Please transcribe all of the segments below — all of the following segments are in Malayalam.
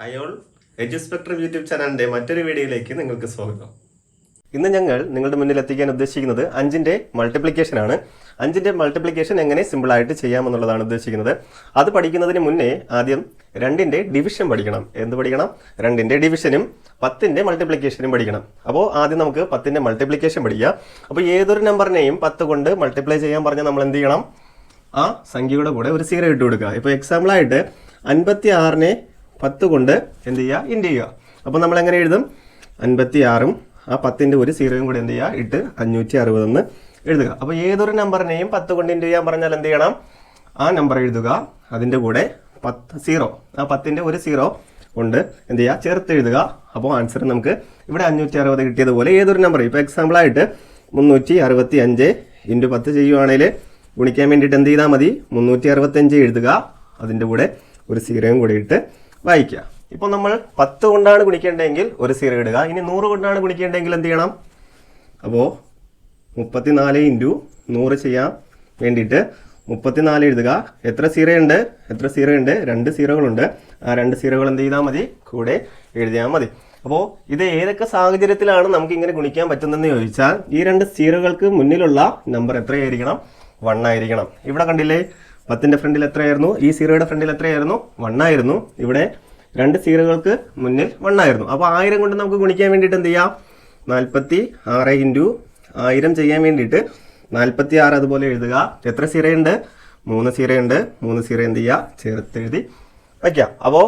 ഹായ് ഓൾ, എഡ്യൂസ്പെക്ട്രം യൂട്യൂബ് ചാനലിൻ്റെ മറ്റൊരു വീഡിയോയിലേക്ക് നിങ്ങൾക്ക് സ്വാഗതം. ഇന്ന് ഞങ്ങൾ നിങ്ങളുടെ മുന്നിൽ എത്തിക്കാൻ ഉദ്ദേശിക്കുന്നത് 5ന്റെ മൾട്ടിപ്ലിക്കേഷൻ ആണ്. 5ന്റെ മൾട്ടിപ്ലിക്കേഷൻ എങ്ങനെ സിമ്പിളായിട്ട് ചെയ്യാമെന്നുള്ളതാണ് ഉദ്ദേശിക്കുന്നത്. അത് പഠിക്കുന്നതിന് മുന്നേ ആദ്യം 2ന്റെ ഡിവിഷൻ പഠിക്കണം. എന്ത് പഠിക്കണം? 2ന്റെ ഡിവിഷനും 10ന്റെ മൾട്ടിപ്ലിക്കേഷനും പഠിക്കണം. അപ്പോൾ ആദ്യം നമുക്ക് 10ന്റെ മൾട്ടിപ്ലിക്കേഷൻ പഠിക്കാം. അപ്പോൾ ഏതൊരു നമ്പറിനെയും 10 കൊണ്ട് മൾട്ടിപ്ലൈ ചെയ്യാൻ പറഞ്ഞാൽ നമ്മൾ എന്ത് ചെയ്യണം? ആ സംഖ്യയുടെ കൂടെ ഒരു 0 ഇട്ട് കൊടുക്കുക. ഇപ്പോൾ എക്സാമ്പിളായിട്ട് 56നെ 10 കൊണ്ട് എന്ത് ചെയ്യുക? ഇൻഡ് ചെയ്യുക. അപ്പോൾ നമ്മൾ എങ്ങനെ എഴുതും? 56ഉം ആ 10ന്റെ ഒരു 0യും കൂടെ എന്ത് ചെയ്യുക? ഇട്ട് 560 എന്ന് എഴുതുക. അപ്പോൾ ഏതൊരു നമ്പറിനെയും 10 കൊണ്ട് ഇൻഡ് ചെയ്യാൻ പറഞ്ഞാൽ എന്ത് ചെയ്യണം? ആ നമ്പർ എഴുതുക, അതിൻ്റെ കൂടെ 0, ആ 10ന്റെ ഒരു 0 കൊണ്ട് എന്ത് ചെയ്യുക? ചേർത്ത് എഴുതുക. അപ്പോൾ ആൻസർ നമുക്ക് ഇവിടെ 560 കിട്ടിയതുപോലെ ഏതൊരു നമ്പർ, ഇപ്പോൾ എക്സാമ്പിളായിട്ട് 365 ഇൻറ്റു 10 ചെയ്യുവാണെങ്കിൽ ഗുണിക്കാൻ വേണ്ടിയിട്ട് എന്ത് ചെയ്താൽ മതി? 365 എഴുതുക, അതിൻ്റെ കൂടെ ഒരു 0യും കൂടെ ഇട്ട് വായിക്കുക. ഇപ്പോൾ നമ്മൾ 10 കൊണ്ടാണ് ഗുണിക്കേണ്ടതെങ്കിൽ ഒരു 0 ഇടുക. ഇനി 100 കൊണ്ടാണ് ഗുണിക്കേണ്ടതെങ്കിൽ എന്ത് ചെയ്യണം? അപ്പോൾ 34 ഇൻറ്റു 100 ചെയ്യാൻ വേണ്ടിയിട്ട് 34 എഴുതുക. എത്ര 0 ഉണ്ട്? 2 0കളുണ്ട്. ആ 2 0കൾ എന്ത് ചെയ്താൽ മതി? കൂടെ എഴുതിയാൽ മതി. അപ്പോൾ ഇത് ഏതൊക്കെ സാഹചര്യത്തിലാണ് നമുക്ക് ഇങ്ങനെ ഗുണിക്കാൻ പറ്റുന്നതെന്ന് ചോദിച്ചാൽ ഈ 2 0കൾക്ക് മുന്നിലുള്ള നമ്പർ എത്രയായിരിക്കണം? 1 ആയിരിക്കണം. ഇവിടെ കണ്ടില്ലേ, 10ന്റെ ഫ്രണ്ടിൽ എത്രയായിരുന്നു? ഈ 0യുടെ ഫ്രണ്ടിൽ എത്രയായിരുന്നു? 1 ആയിരുന്നു. ഇവിടെ 2 0കൾക്ക് മുന്നിൽ 1 ആയിരുന്നു. അപ്പോൾ 1000 കൊണ്ട് നമുക്ക് ഗുണിക്കാൻ വേണ്ടിയിട്ട് എന്ത് ചെയ്യാം? 46 ഇൻറ്റു 1000 ചെയ്യാൻ വേണ്ടിയിട്ട് 46 അതുപോലെ എഴുതുക. എത്ര 0 ഉണ്ട്? 3 0 ഉണ്ട്. 3 0 എന്ത് ചെയ്യുക? ചേർത്ത് എഴുതി വയ്ക്കാം. അപ്പോൾ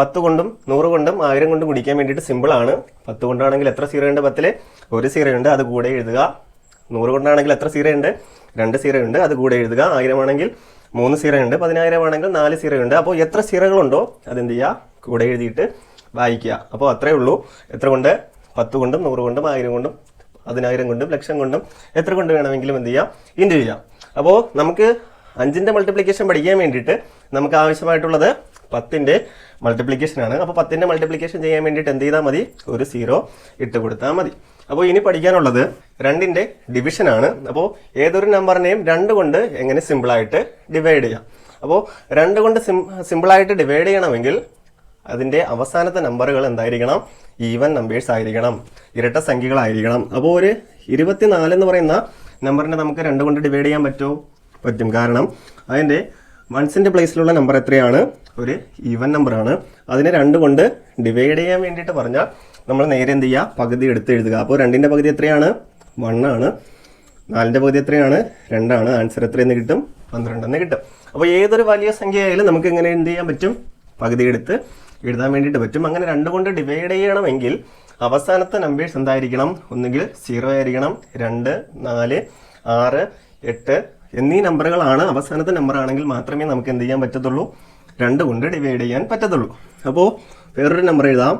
10 കൊണ്ടും 100 കൊണ്ടും 1000 കൊണ്ടും ഗുണിക്കാൻ വേണ്ടിയിട്ട് സിമ്പിളാണ്. 10 കൊണ്ടാണെങ്കിൽ എത്ര 0 ഉണ്ട്? 10ൽ ഒരു 0 ഉണ്ട്, അത് കൂടെ എഴുതുക. 100 കൊണ്ടാണെങ്കിൽ എത്ര 0 ഉണ്ട്? 2 0 ഉണ്ട്, അത് കൂടെ എഴുതുക. 1000 ആണെങ്കിൽ 3 0 ഉണ്ട്, 10000 ആണെങ്കിൽ 4 0 ഉണ്ട്. അപ്പോൾ എത്ര 0കളുണ്ടോ അതെന്ത് ചെയ്യുക? കൂടെ എഴുതിയിട്ട് വായിക്കുക. അപ്പോൾ അത്രേ ഉള്ളൂ. എത്ര കൊണ്ട്? 10 കൊണ്ടും 100 കൊണ്ടും 1000 കൊണ്ടും 10000 കൊണ്ടും ലക്ഷം കൊണ്ടും എത്ര കൊണ്ട് വേണമെങ്കിലും എന്ത് ചെയ്യാം? ഇൻറ്റു ചെയ്യാം. അപ്പോൾ നമുക്ക് 5ന്റെ മൾട്ടിപ്ലിക്കേഷൻ പഠിക്കാൻ വേണ്ടിയിട്ട് നമുക്ക് ആവശ്യമായിട്ടുള്ളത് 10ന്റെ മൾട്ടിപ്ലിക്കേഷൻ ആണ്. അപ്പോൾ 10ന്റെ മൾട്ടിപ്ലിക്കേഷൻ ചെയ്യാൻ വേണ്ടിയിട്ട് എന്ത് ചെയ്താൽ മതി? ഒരു 0 ഇട്ട് കൊടുത്താൽ മതി. അപ്പോൾ ഇനി പഠിക്കാനുള്ളത് 2ന്റെ ഡിവിഷൻ ആണ്. അപ്പോൾ ഏതൊരു നമ്പറിനെയും 2 കൊണ്ട് എങ്ങനെ സിമ്പിളായിട്ട് ഡിവൈഡ് ചെയ്യാം. അപ്പോൾ 2 കൊണ്ട് സിമ്പിളായിട്ട് ഡിവൈഡ് ചെയ്യണമെങ്കിൽ അതിൻ്റെ അവസാനത്തെ നമ്പറുകൾ എന്തായിരിക്കണം? ഈവൻ നമ്പേഴ്സ് ആയിരിക്കണം, ഇരട്ട സംഖ്യകളായിരിക്കണം. അപ്പോൾ ഒരു 24 എന്ന് പറയുന്ന നമ്പറിനെ നമുക്ക് 2 കൊണ്ട് ഡിവൈഡ് ചെയ്യാൻ പറ്റുമോ? പറ്റും. കാരണം അതിൻ്റെ വൺസിൻ്റെ പ്ലേസിലുള്ള നമ്പർ എത്രയാണ്? ഒരു ഈവൻ നമ്പറാണ്. അതിനെ 2 കൊണ്ട് ഡിവൈഡ് ചെയ്യാൻ വേണ്ടിയിട്ട് പറഞ്ഞാൽ നമ്മൾ നേരെ എന്ത് ചെയ്യുക? പകുതി എടുത്ത് എഴുതുക. അപ്പോൾ 2ന്റെ പകുതി എത്രയാണ്? 1 ആണ്. 4ന്റെ പകുതി എത്രയാണ്? 2 ആണ്. ആൻസർ എത്രയെന്ന് കിട്ടും? 12 എന്ന് കിട്ടും. അപ്പോൾ ഏതൊരു വലിയ സംഖ്യ ആയാലും നമുക്ക് എങ്ങനെ എന്ത് ചെയ്യാൻ പറ്റും? പകുതി എടുത്ത് എഴുതാൻ വേണ്ടിയിട്ട് പറ്റും. അങ്ങനെ 2 കൊണ്ട് ഡിവൈഡ് ചെയ്യണമെങ്കിൽ അവസാനത്തെ നമ്പേഴ്സ് എന്തായിരിക്കണം? ഒന്നുകിൽ 0 ആയിരിക്കണം, 2, 4, 6, 8 എന്നീ നമ്പറുകളാണ് അവസാനത്തെ നമ്പർ ആണെങ്കിൽ മാത്രമേ നമുക്ക് എന്ത് ചെയ്യാൻ പറ്റത്തുള്ളൂ? 2 കൊണ്ട് ഡിവൈഡ് ചെയ്യാൻ പറ്റത്തുള്ളൂ. അപ്പോൾ വേറൊരു നമ്പർ എഴുതാം.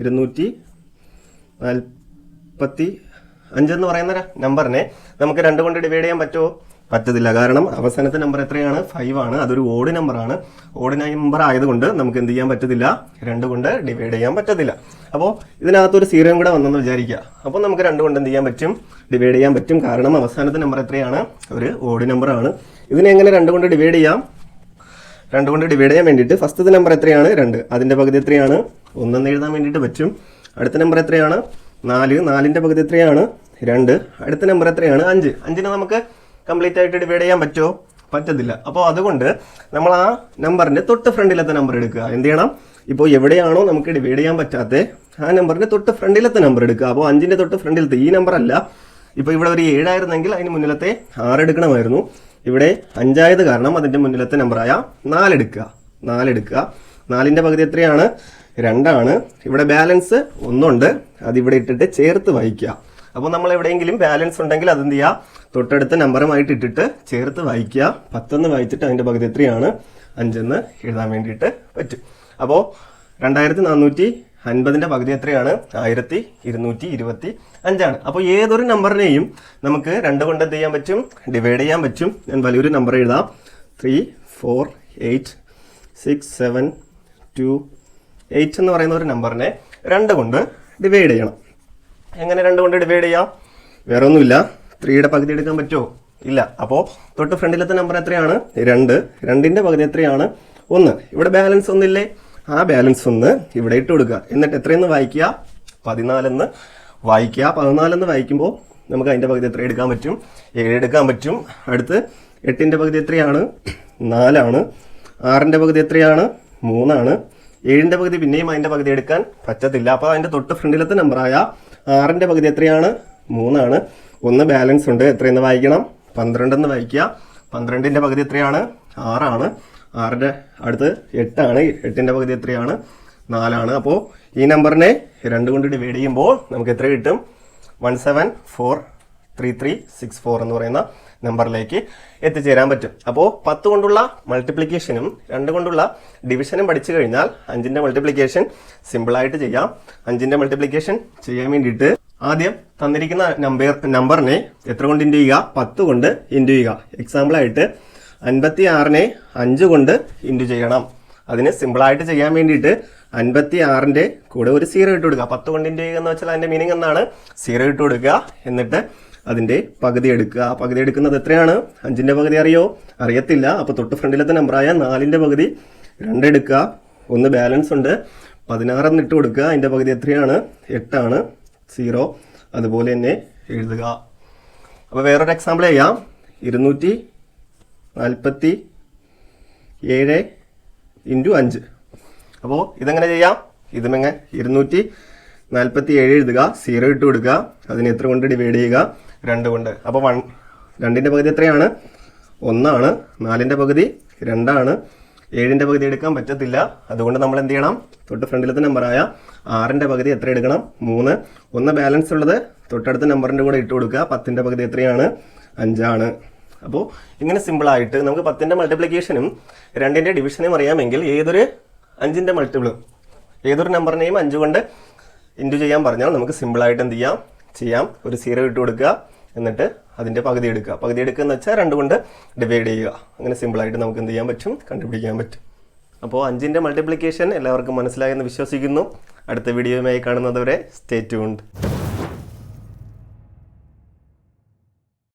245 എന്ന് പറയുന്ന നമ്പറിനെ നമുക്ക് 2 കൊണ്ട് ഡിവൈഡ് ചെയ്യാൻ പറ്റുമോ? പറ്റത്തില്ല. കാരണം അവസാനത്തെ നമ്പർ എത്രയാണ്? 5 ആണ്. അതൊരു ഓഡ് നമ്പറാണ്. ഓഡ് നമ്പർ ആയതുകൊണ്ട് നമുക്ക് എന്ത് ചെയ്യാൻ പറ്റത്തില്ല? 2 കൊണ്ട് ഡിവൈഡ് ചെയ്യാൻ പറ്റത്തില്ല. അപ്പോൾ ഇതിനകത്തൊരു 0 കൂടെ വന്നെന്ന് വിചാരിക്കുക. അപ്പോൾ നമുക്ക് 2 കൊണ്ട് എന്ത് ചെയ്യാൻ പറ്റും? ഡിവൈഡ് ചെയ്യാൻ പറ്റും. കാരണം അവസാനത്തെ നമ്പർ എത്രയാണ്? ഒരു ഓഡ് നമ്പറാണ്. ഇതിനെ എങ്ങനെ 2 കൊണ്ട് ഡിവൈഡ് ചെയ്യാം? 2 കൊണ്ട് ഡിവൈഡ് ചെയ്യാൻ വേണ്ടിയിട്ട് ഫസ്റ്റത്തെ നമ്പർ എത്രയാണ്? 2. അതിൻ്റെ പകുതി എത്രയാണ്? 1 എന്ന് എഴുതാൻ വേണ്ടിയിട്ട് പറ്റും. അടുത്ത നമ്പർ എത്രയാണ്? 4. 4ന്റെ പകുതി എത്രയാണ്? 2. അടുത്ത നമ്പർ എത്രയാണ്? 5. 5നെ നമുക്ക് കംപ്ലീറ്റ് ആയിട്ട് ഡിവൈഡ് ചെയ്യാൻ പറ്റുമോ? പറ്റത്തില്ല. അപ്പോൾ അതുകൊണ്ട് നമ്മൾ ആ നമ്പറിൻ്റെ തൊട്ട് ഫ്രണ്ടിലത്തെ നമ്പർ എടുക്കുക. എന്ത് ചെയ്യണം? ഇപ്പോൾ എവിടെയാണോ നമുക്ക് ഡിവൈഡ് ചെയ്യാൻ പറ്റാത്ത ആ നമ്പറിൻ്റെ തൊട്ട് ഫ്രണ്ടിലത്തെ നമ്പർ എടുക്കുക. അപ്പോൾ 5ന്റെ തൊട്ട് ഫ്രണ്ടിലത്തെ ഈ നമ്പർ അല്ല. ഇപ്പോൾ ഇവിടെ ഒരു 7 ആയിരുന്നെങ്കിൽ അതിന് മുന്നിലത്തെ 6 എടുക്കണമായിരുന്നു. ഇവിടെ 5 ആയത് കാരണം അതിൻ്റെ മുന്നിലത്തെ നമ്പറായ 4 എടുക്കുക. 4ന്റെ പകുതി എത്രയാണ്? 2 ആണ്. ഇവിടെ ബാലൻസ് 1 ഉണ്ട്, അതിവിടെ ഇട്ടിട്ട് ചേർത്ത് വായിക്കുക. അപ്പോൾ നമ്മൾ എവിടെയെങ്കിലും ബാലൻസ് ഉണ്ടെങ്കിൽ അതെന്ത് ചെയ്യുക? തൊട്ടടുത്ത നമ്പറുമായിട്ട് ഇട്ടിട്ട് ചേർത്ത് വായിക്കുക. 10 എന്ന് വായിച്ചിട്ട് അതിൻ്റെ പകുതി എത്രയാണ്? 5 എന്ന് എഴുതാൻ വേണ്ടിയിട്ട് പറ്റും. അപ്പോൾ 2450ന്റെ പകുതി എത്രയാണ്? 1225 ആണ്. അപ്പോൾ ഏതൊരു നമ്പറിനെയും നമുക്ക് 2 കൊണ്ട് എന്ത് ചെയ്യാൻ പറ്റും? ഡിവൈഡ് ചെയ്യാൻ പറ്റും. ഞാൻ വലിയൊരു നമ്പർ എഴുതാം. 3, 4, 8, 6, 7, 2, 8 എന്ന് പറയുന്ന ഒരു നമ്പറിനെ 2 കൊണ്ട് ഡിവൈഡ് ചെയ്യണം. എങ്ങനെ 2 കൊണ്ട് ഡിവൈഡ് ചെയ്യാം? വേറെ ഒന്നുമില്ല. 3യുടെ പകുതി എടുക്കാൻ പറ്റുമോ? ഇല്ല. അപ്പോൾ തൊട്ട് ഫ്രണ്ടിലത്തെ നമ്പർ എത്രയാണ്? 2. 2ന്റെ പകുതി എത്രയാണ്? 1. ഇവിടെ ബാലൻസ് ഒന്നില്ലേ? ആ ബാലൻസ് ഒന്ന് ഇവിടെ ഇട്ട് കൊടുക്കുക. എന്നിട്ട് എത്രയെന്ന് വായിക്കുക? 14 വായിക്കുക. 14 വായിക്കുമ്പോൾ നമുക്ക് അതിൻ്റെ പകുതി എത്ര എടുക്കാൻ പറ്റും? 7 എടുക്കാൻ പറ്റും. അടുത്ത് 8ൻ്റെ പകുതി എത്രയാണ്? 4 ആണ്. 6ൻ്റെ പകുതി എത്രയാണ്? 3 7ൻ്റെ പകുതി പിന്നെയും അതിൻ്റെ പകുതി എടുക്കാൻ പറ്റത്തില്ല. അപ്പോൾ അതിൻ്റെ തൊട്ട് ഫ്രണ്ടിലത്തെ നമ്പറായ 6ൻ്റെ പകുതി എത്രയാണ്? 3 ഒന്ന് ബാലൻസ് ഉണ്ട്. എത്രയെന്ന് വായിക്കണം? 12 വായിക്കുക. 12ൻ്റെ പകുതി എത്രയാണ്? 6 6ൻ്റെ അടുത്ത് 8 8ൻ്റെ പകുതി എത്രയാണ്? 4 അപ്പോൾ ഈ നമ്പറിനെ 2 കൊണ്ട് ഡിവൈഡ് ചെയ്യുമ്പോൾ നമുക്ക് എത്ര കിട്ടും? 174334 എന്ന് പറയുന്ന നമ്പറിലേക്ക് എത്തിച്ചേരാൻ പറ്റും. അപ്പോൾ 10 കൊണ്ടുള്ള മൾട്ടിപ്ലിക്കേഷനും 2 കൊണ്ടുള്ള ഡിവിഷനും പഠിച്ചു കഴിഞ്ഞാൽ 5ൻ്റെ മൾട്ടിപ്ലിക്കേഷൻ സിമ്പിളായിട്ട് ചെയ്യാം. 5ൻ്റെ മൾട്ടിപ്ലിക്കേഷൻ ചെയ്യാൻ വേണ്ടിയിട്ട് ആദ്യം തന്നിരിക്കുന്ന നമ്പറിനെ എത്ര കൊണ്ട് ഇൻറ്റു ചെയ്യുക? 10 കൊണ്ട് ഇൻറ്റു ചെയ്യുക. എക്സാമ്പിളായിട്ട് 56നെ 5 കൊണ്ട് ഇൻറ്റു ചെയ്യണം. അതിന് സിമ്പിളായിട്ട് ചെയ്യാൻ വേണ്ടിയിട്ട് 56ൻ്റെ കൂടെ ഒരു 0 ഇട്ട് കൊടുക്കുക. 10 കൊണ്ട് ഇൻറ്റു ചെയ്യുക എന്ന് വെച്ചാൽ അതിൻ്റെ മീനിങ് എന്നാണ്? 0 ഇട്ട് കൊടുക്കുക. എന്നിട്ട് അതിൻ്റെ പകുതി എടുക്കുക. പകുതി എടുക്കുന്നത് എത്രയാണ്? 5ൻ്റെ പകുതി അറിയോ? അറിയത്തില്ല. അപ്പോൾ തൊട്ട് ഫ്രണ്ടിലത്തെ നമ്പറായ 4ൻ്റെ പകുതി 2 എടുക്കുക. ഒന്ന് ബാലൻസ് ഉണ്ട്. 16 ഇട്ട് കൊടുക്കുക. അതിൻ്റെ പകുതി എത്രയാണ്? 8 0 അതുപോലെ തന്നെ എഴുതുക. അപ്പോൾ വേറൊരു എക്സാമ്പിൾ ചെയ്യാം. 247 ഇൻറ്റു 5. അപ്പോൾ ഇതെങ്ങനെ ചെയ്യാം? ഇതുമെങ്ങനെ 247 എഴുതുക. 0 ഇട്ട് കൊടുക്കുക. അതിന് എത്ര കൊണ്ട് ഡിവൈഡ് ചെയ്യുക? 2 കൊണ്ട്. അപ്പോൾ 2ൻ്റെ പകുതി എത്രയാണ്? 1 4ൻ്റെ പകുതി 2 7ൻ്റെ പകുതി എടുക്കാൻ പറ്റത്തില്ല. അതുകൊണ്ട് നമ്മൾ എന്ത് ചെയ്യണം? തൊട്ട് ഫ്രണ്ടിലത്തെ നമ്പറായ 6ൻ്റെ പകുതി എത്ര എടുക്കണം? 3 ഒന്ന് ബാലൻസ് ഉള്ളത് തൊട്ടടുത്ത നമ്പറിൻ്റെ കൂടെ ഇട്ട് കൊടുക്കുക. 10ൻ്റെ പകുതി എത്രയാണ്? 5 അപ്പോൾ ഇങ്ങനെ സിമ്പിളായിട്ട് നമുക്ക് 10ൻ്റെ മൾട്ടിപ്ലിക്കേഷനും 2ൻ്റെ ഡിവിഷനും അറിയാമെങ്കിൽ ഏതൊരു 5ൻ്റെ മൾട്ടിപ്പിളും ഏതൊരു നമ്പറിനെയും 5 കൊണ്ട് ഇൻറ്റു ചെയ്യാൻ പറഞ്ഞാൽ നമുക്ക് സിമ്പിളായിട്ട് എന്ത് ചെയ്യാം? ഒരു 0 ഇട്ട് കൊടുക്കുക. എന്നിട്ട് അതിൻ്റെ പകുതി എടുക്കുക. പകുതി എടുക്കുക എന്ന് വെച്ചാൽ 2 കൊണ്ട് ഡിവൈഡ് ചെയ്യുക. അങ്ങനെ സിമ്പിളായിട്ട് നമുക്ക് എന്ത് ചെയ്യാൻ പറ്റും? കണ്ടുപിടിക്കാൻ പറ്റും. അപ്പോൾ 5ൻ്റെ മൾട്ടിപ്ലിക്കേഷൻ എല്ലാവർക്കും മനസ്സിലായെന്ന് വിശ്വസിക്കുന്നു. അടുത്ത വീഡിയോയുമായി കാണുന്നതുവരെ സ്റ്റേ ട്യൂൺഡ്.